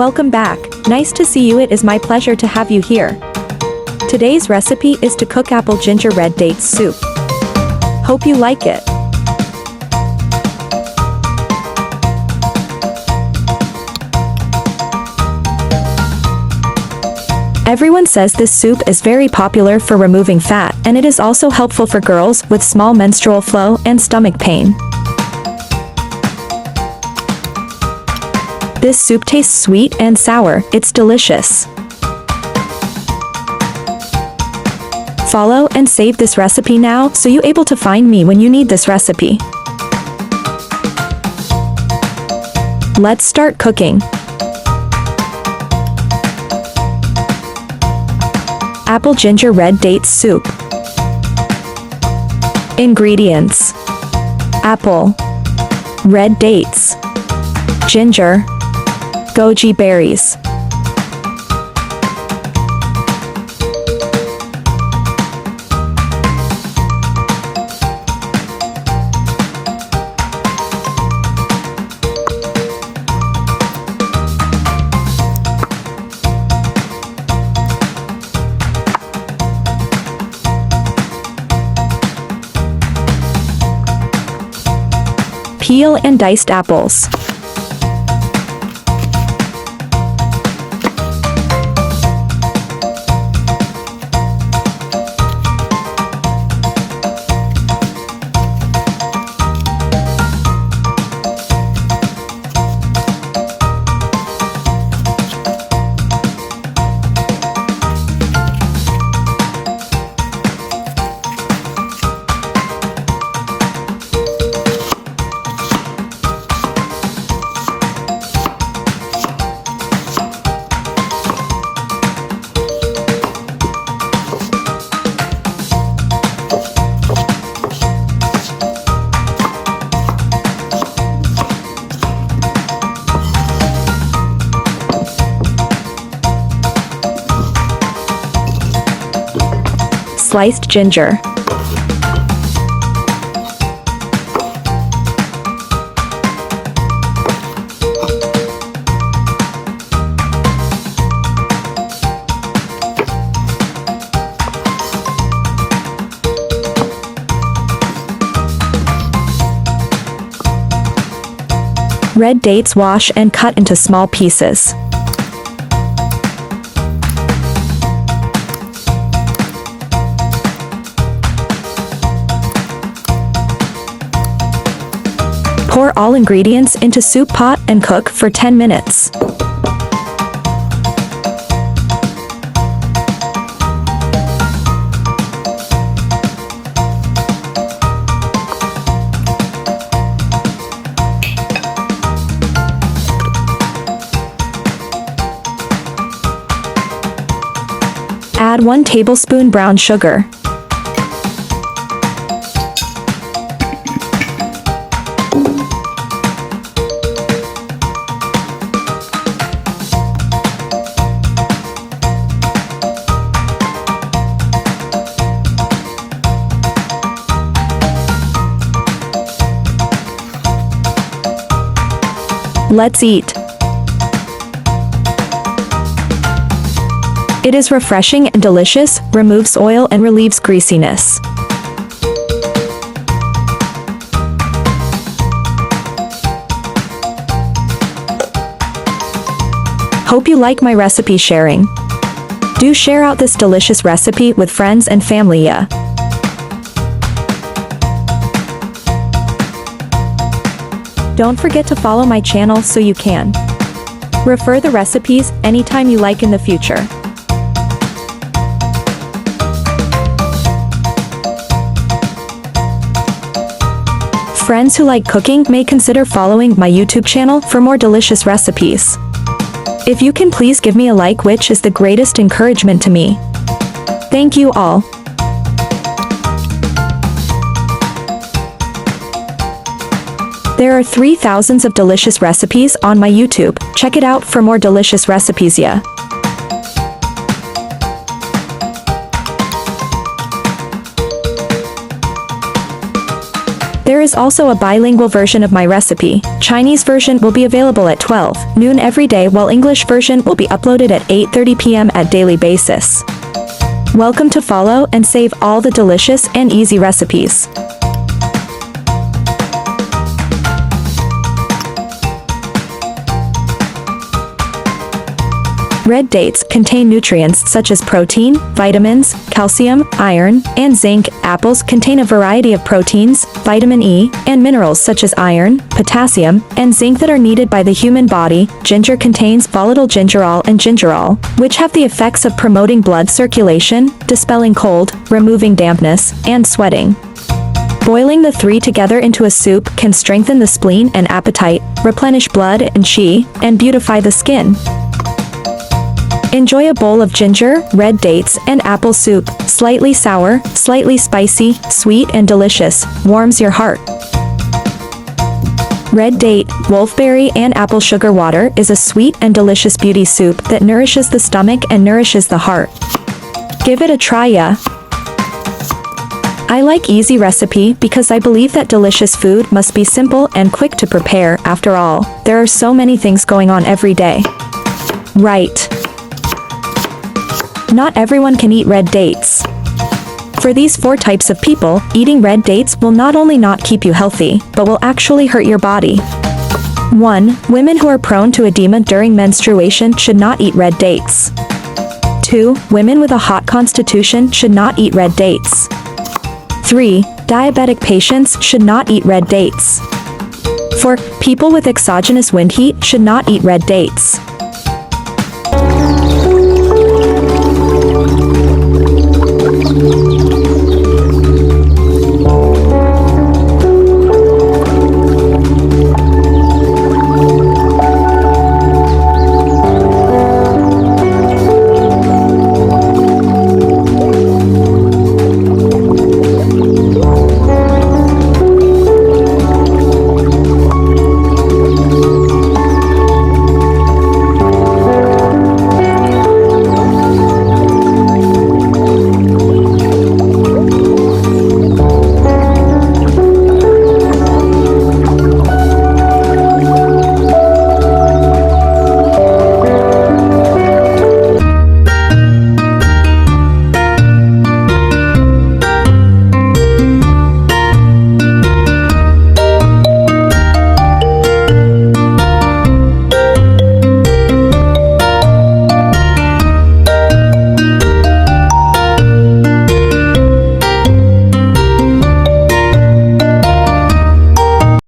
Welcome back. Nice to see you. It is my pleasure to have you here. Today's recipe is to cook apple ginger red dates soup. Hope you like it. Everyone says this soup is very popular for removing fat, and it is also helpful for girls with small menstrual flow and stomach pain. This soup tastes sweet and sour. It's delicious. Follow and save this recipe now so you're able to find me when you need this recipe. Let's start cooking. Apple ginger red dates soup. Ingredients: apple, red dates, ginger, goji berries. Peel and diced apples. Sliced ginger. Red dates wash and cut into small pieces. Pour all ingredients into soup pot and cook for 10 minutes. Add 1 tablespoon brown sugar. Let's eat. It is refreshing and delicious, removes oil and relieves greasiness. Hope you like my recipe sharing. Do share out this delicious recipe with friends and family, yeah. Don't forget to follow my channel so you can refer the recipes anytime you like in the future. Friends who like cooking may consider following my YouTube channel for more delicious recipes. If you can, please give me a like, which is the greatest encouragement to me. Thank you all. There are 3,000 of delicious recipes on my YouTube. Check it out for more delicious recipes, yeah. There is also a bilingual version of my recipe. Chinese version will be available at 12 noon every day, while English version will be uploaded at 8:30 p.m. at daily basis. Welcome to follow and save all the delicious and easy recipes. Red dates contain nutrients such as protein, vitamins, calcium, iron, and zinc. Apples contain a variety of proteins, vitamin E, and minerals such as iron, potassium, and zinc that are needed by the human body. Ginger contains volatile gingerol and gingerol, which have the effects of promoting blood circulation, dispelling cold, removing dampness, and sweating. Boiling the three together into a soup can strengthen the spleen and appetite, replenish blood and qi, and beautify the skin. Enjoy a bowl of ginger, red dates, and apple soup. Slightly sour, slightly spicy, sweet and delicious. Warms your heart. Red date, wolfberry and apple sugar water is a sweet and delicious beauty soup that nourishes the stomach and nourishes the heart. Give it a try, yeah. I like easy recipe because I believe that delicious food must be simple and quick to prepare. After all, there are so many things going on every day. Right. Not everyone can eat red dates. For these 4 types of people, eating red dates will not only not keep you healthy, but will actually hurt your body. 1. Women who are prone to edema during menstruation should not eat red dates. 2. Women with a hot constitution should not eat red dates. 3. Diabetic patients should not eat red dates. 4. People with exogenous wind heat should not eat red dates.